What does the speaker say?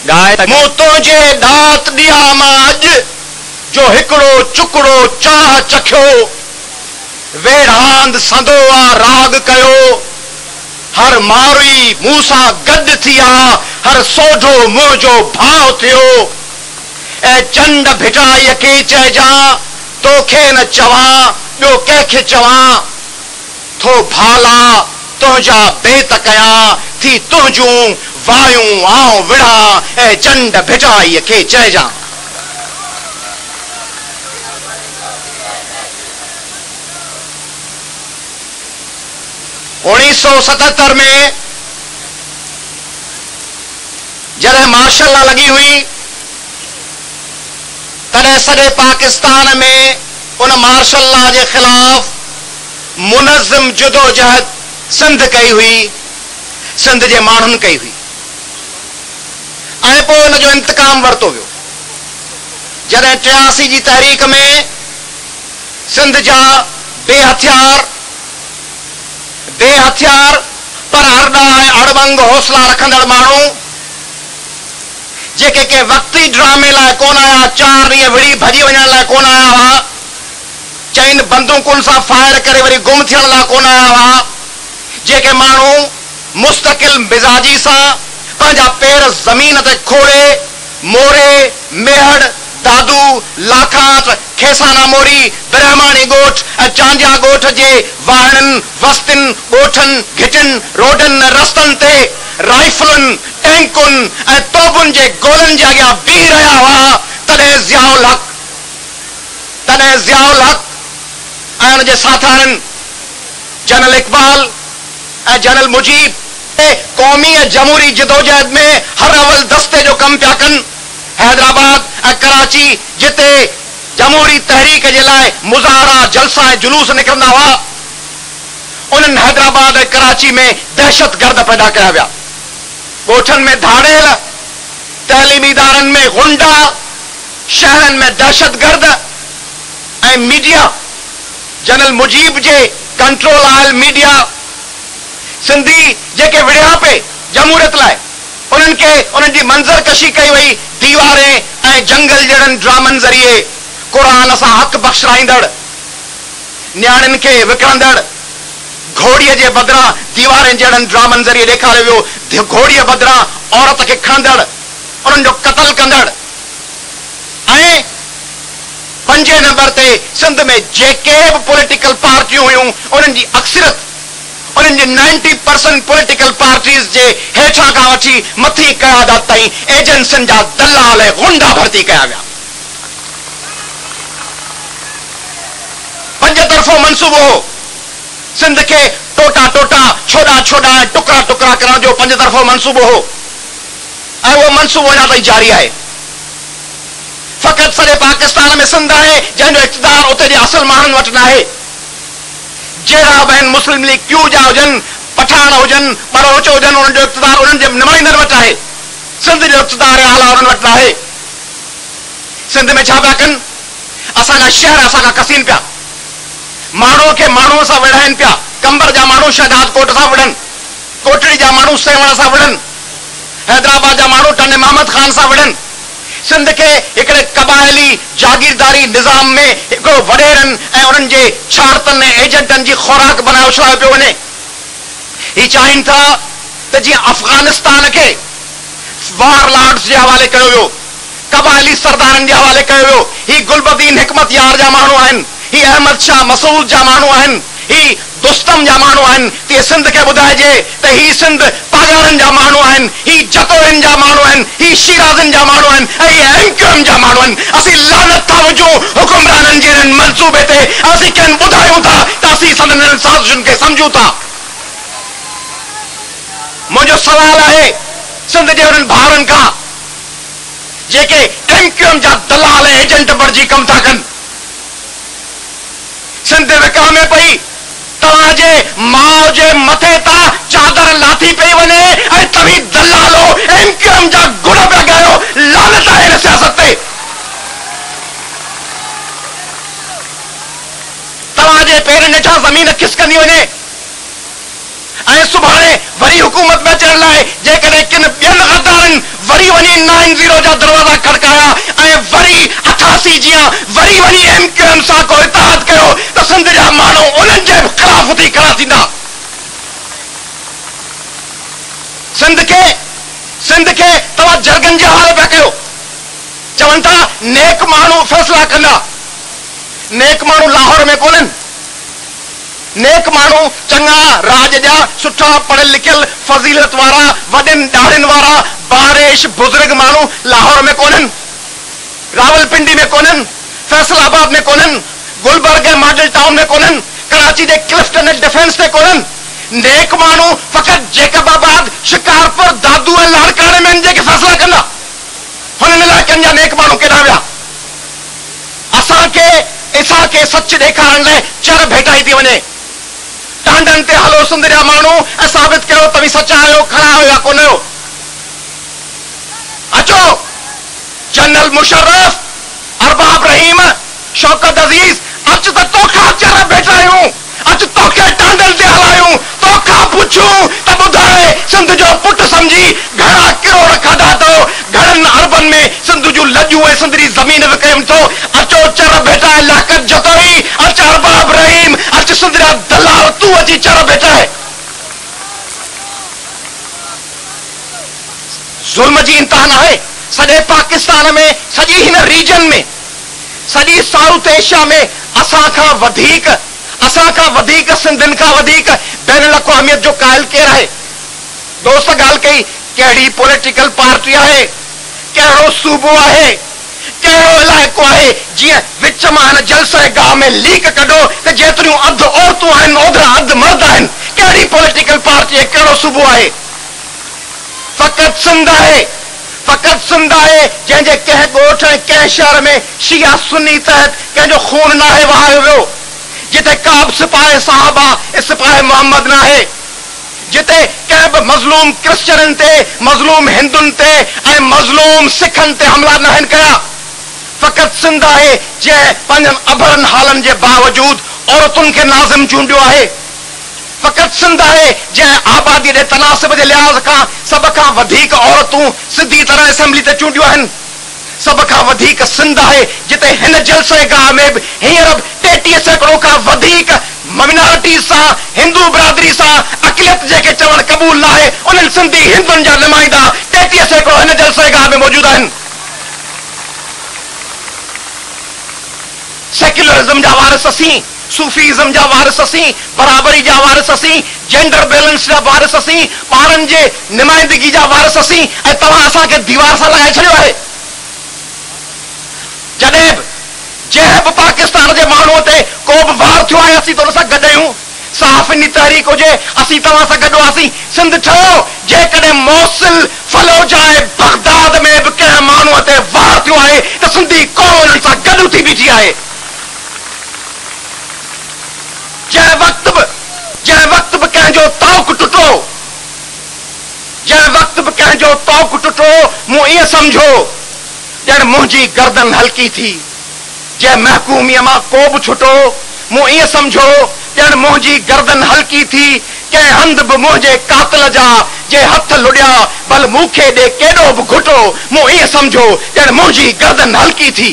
मूं तुंहिंजे दात ॾिया मां अॼु जो हिकिड़ो चुकड़ो चाह चखियो वेढ़ांद संदो आ राग कयो हर मारुई मूं सां गॾु थी आ हर सोढो मुंहिंजो भाउ थियो ऐं चंड भिटाईअ खे चइजां तोखे न चवां ॿियो कंहिंखे चवां थो भाला तुंहिंजा बेत कयां थी तुंहिंजूं वायूं आऊं विढ़ा ऐं चंड भिटाईअ खे चइजां। उणिवीह सौ 77 में जॾहिं मार्शल लॉ लॻी हुई तॾहिं सॼे पाकिस्तान में उन मार्शल लॉ जे ख़िलाफ़ मुनज़्ज़म जदोजहद सिंध कई हुई सिंध जे माण्हुनि कई हुई ऐं पोइ हुन जो इंतकाम वरितो वियो जॾहिं 83 जी तहरीक में सिंध जा बेहथियार पर हरदा ऐं अड़बंग हौसला रखंदड़ माण्हू जेके के वक्ती ड्रामे लाइ कोन आया 4 ॾींहं विड़ी भॼी वञण लाइ कोन आया हुआ चइनि बंदूकुनि सां फायर करे वरी गुम थियण लाइ कोन आया हुआ जेके माण्हू मुस्तकिल मिज़ाजी सां पंहिंजा पेर ज़मीन ते खोड़े मोरे मेहड़ दादू लाखात खेसाना मोरी ब्रह्माणी ॻोठ ऐं चांडिया ॻोठ जे वाहणनि वस्तियुनि ॻोठनि घिटियुनि रोडनि रस्तनि ते राइफलुनि टैंकुनि ऐं तोबुनि जे गोलनि जे अॻियां बीह रहिया हुआ तॾहिं ज़ियाउल हक़ ऐं हुन जे साथारनि जनरल इकबाल ऐं जनरल मुजीब क़ौमी ऐं जमहूरी जदोजहद में हर अवल दस्ते जो कमु पिया कनि हैदराबाद ऐं कराची जिते जमहूरी तहरीक जे लाइ मुज़ाहरा जलसा ऐं जुलूस निकिरंदा हुआ उन्हनि हैदराबाद ऐं कराची में दहशत गर्द पैदा कया विया ॻोठनि में धाड़ेल तइलीमी इदारनि में गुंडा शहरनि में दहशत गर्द ऐं मीडिया जनरल मुजीब जे कंट्रोल आयल मीडिया सिंधी जेके विढ़िया पे जमहूरियत लाइ उन्हनि खे उन्हनि जी मंज़र कशी कई वई दीवारें ऐं जंगल जहिड़नि ड्रामनि ज़रिए क़ुरान सां हक़ बख़्शाईंदड़ न्याणियुनि खे विकिणंदड़ घोड़ीअ जे बदिरां दीवारें जहिड़नि ड्रामनि ज़रिए ॾेखारियो वियो घोड़ीअ बदिरां औरत खे खणंदड़ उन्हनि जो क़त्ल कंदड़ ऐं 5 नंबर ते सिंध में जेके बि पॉलिटिकल पार्टियूं हुयूं उन्हनि जी अक्सरियत उन्हनि जी 90% पॉलिटिकल पार्टीज़ जे हेठां खां वठी मथी क़यादत ताईं एजेंसियुनि जा दलाल ऐं गुंडा भर्ती कया विया 5 तरफ़ो मंसूबो हो सिंध के टोटा छोड़ा टुकड़ा करण जो 5 तरफ़ो मंसूबो हो ऐं उहो मंसूबो अञा ताईं जारी आहे फ़क़ति सॼे पाकिस्तान में सिंध आहे जंहिंजो इक़्तिदार उते जे असल माण्हुनि वटि न आहे जहिड़ा बि आहिनि मुस्लिम लीग क्यू जा हुजनि पठान हुजनि बलोच हुजनि उन्हनि जो इक़्तिदार उन्हनि जे नुमाइंदनि वटि आहे सिंध जो इक़्तिदार आला उन्हनि वटि न आहे सिंध में छा पिया कनि असांजा शहर असांखां कसीन पिया माण्हूअ खे माण्हूअ सां विढ़ाइनि पिया कंबर जा माण्हू शहजाद कोट सां विढ़नि कोटड़ी जा माण्हू सेवण सां विढ़नि हैदराबाद जा माण्हू टने महमद खान सां विढ़नि सिंध के हिकिड़े क़बाइली जागीरदारी निज़ाम में हिकिड़ो वॾेरनि ऐं उन्हनि जे छाड़तनि ऐं एजेंटनि जी खुराक बनाए उछलायो पियो वञे ही चाहिनि था त जीअं अफ़गानिस्तान खे वार लॉर्ड्स जे हवाले कयो वियो क़बाइली सरदारनि जे हवाले कयो वियो ही गुलबदीन हिकमत यार जा माण्हू आहिनि ही अहमद शाह मसूद जा माण्हू आहिनि ही दुस्तम जा माण्हू आहिनि तीअं सिंध खे ॿुधाइजे त ही सिंध पागारनि जा माण्हू आहिनि ही जतोरनि जा माण्हू आहिनि ही शिराज़नि जा माण्हू आहिनि ऐं ही एमक्यूएम जा माण्हू आहिनि असीं लानत था विझूं हुकुमराननि जे हिन मंसूबे ते असीं कंहिं ॿुधायूं था त असीं संदनि साज़िशुनि खे सम्झूं था मुंहिंजो सवाल आहे सिंध जे हुननि भाउरनि खां जेके एमक्यूएम जा दलाल ऐं एजेंट बणिजी कमु था कनि सिंध विकामे पई तव्हांजे माउ जे मथे तां चादर लाथी पई वञे ऐं तव्हीं दलालो एमक्यूएम जा गुण पिया ॻायो लानत आहे हिन सियासत ते तव्हांजे पेरनि हेठां ज़मीन खिसकंदी वञे ऐं सुभाणे वरी हुकूमत में अचण लाइ जेकॾहिं किन ॿियनि गद्दार वारनि वरी वञी 90 जा दरवाज़ा खड़काया ऐं वरी 88 जीअं वरी वञी MQM सां को इतिहाद कयो त सिंध जा माण्हू उन्हनि जे ख़िलाफ़ थी खड़ा थींदा। सिंध खे तव्हां जरगन जे हाल पिया कयो। चवनि था नेक माण्हू फ़ैसिला कंदा। नेक माण्हू लाहौर में कोन्हनि। नेक माण्हू चङा राज जा सुठा पढ़ियल लिखियल फज़ीलत वारा वॾनि ॾाढ़नि वारा बारिश बुज़ुर्ग माण्हू लाहौर में कोन्हनि, रावलपिंडी में कोन्हनि, फैसलाबाद में कोन्हनि, गुलबर्ग ऐं मॉडल टाउन में कोन्हनि, कराची जे क्लिफ्टन ऐं डिफेंस ते कोन्हनि। नेक माण्हू फ़क़ति जेकबाबाद, शिकारपुर, दादू ऐं लाड़काणे में जेके फ़ैसिला कंदा। हुननि इलाइक़नि जा नेक माण्हू केॾां विया? असांखे सच ॾेखारण लाइ चर भेटाई थी वञे। टांडनि ते हलो सिंध जा माण्हू ऐं साबित कयो तव्हीं सचा आहियो, खड़ा आहियो या कोन आहियो। अचो जनरल मुशर्रफ, अरबाब रहीम, शौकत अज़ीज़, अच त तोखां चर भेटायूं, अच तोखे टांडनि ते हलायूं, तोखां पुछूं त ॿुधाए सिंध जो पुटु सम्झी घणा किरोड़ खाधा अथव, घणनि अरबनि में सिंध जूं लॼूं ऐं सिंध जी ज़मीन विकिणनि थो। अचो चर भेटाए लाकत जतोई, अच अरबाब रहीम, अच सिंध जा दलाल, तूं अची चर भेटाए। ज़ुल्म जी इंतहा न आहे सॼे पाकिस्तान में, सॼी हिन रीजन में, सॼी साउथ एशिया में असांखां वधीक सिंधियुनि खां वधीक बैनुल अक़वामियत जो क़ाइल केरु आहे? दोस्त ॻाल्हि कई कहिड़ी पॉलिटिकल पार्टी आहे, कहिड़ो सूबो आहे, कहिड़ो इलाइक़ो आहे, जीअं विच मां हिन जलसे गाह में लीक कढो त जेतिरियूं अधु औरतूं आहिनि ओतिरा अधु मर्द आहिनि। कहिड़ी पॉलिटिकल पार्टी आहे, कहिड़ो सूबो आहे? फ़क़ति सिंध आहे जंहिंजे कंहिं ॻोठ ऐं कंहिं शहर में शिया सुन्नी तहत कंहिंजो खून न आहे वहायो वियो, जिते का बि सिपाही साहबा सिपाही मोहम्मद न आहे, जिते कंहिं बि मज़लूम क्रिश्चियननि ते, मज़लूम हिंदुनि ते ऐं मज़लूम सिखनि ते हमला न आहिनि कया। फ़क़ति सिंध आहे जंहिं पंहिंजनि अभरनि हालनि जे बावजूद औरतुनि खे नाज़िम चूंडियो आहे। फ़क़ति सिंध आहे जंहिं आबादी जे तनासिब जे लिहाज़ खां सभ खां वधीक औरतूं सिधी तरह असेंबली ते चूंडियूं आहिनि। सभ खां वधीक सिंध आहे जिते हिन जलसे गाह में बि हींअर 33 सैकड़ो खां वधीक माइनॉरिटी सां, हिंदू बिरादरी सां, अक़लियत जेके चवण क़बूल न आहे, उन्हनि सिंधी हिंदुनि जा नुमाइंदा 33 सैकड़ो हिन जलसे गाह में मौजूद आहिनि। सेक्युलरिज्म जा वारिस असीं, सूफीज़म जा वारिस असीं, बराबरी जा वारिस असीं, जेंडर बैलेंस जा वारिस असीं, ॿारनि जे नुमाइंदगी जा वारिस असीं, ऐं तव्हां असांखे दीवार सां लॻाए छॾियो आहे। जंहिं बि पाकिस्तान जे माण्हूअ ते को बि वार थियो आहे असीं त हुन सां गॾु आहियूं। साफ़िनी तहरीक हुजे असीं तव्हां सां गॾु हुआसीं। सिंध ठहियो जेकॾहिं मोसिल, फलोजा ऐं बगदाद में बि कंहिं माण्हूअ ते वार थियो आहे त सिंधी कौम हुननि सां गॾु थी बीठी आहे। जंहिं वक़्त बि कंहिंजो तौक टुटो, मूं ईअं सम्झो ॼण मुंहिंजी गर्दन हल्की थी। जंहिं महकूमीअ मां को बि छुटो, मूं ईअं सम्झो ॼण मुंहिंजी गर्दन हल्की थी। कंहिं हंध बि मुंहिंजे कातिल जा जे हथ लुॾिया, भल मूंखे ॾे केॾो बि घुटो, मूं ईअं सम्झो ॼण मुंहिंजी गर्दन हल्की थी।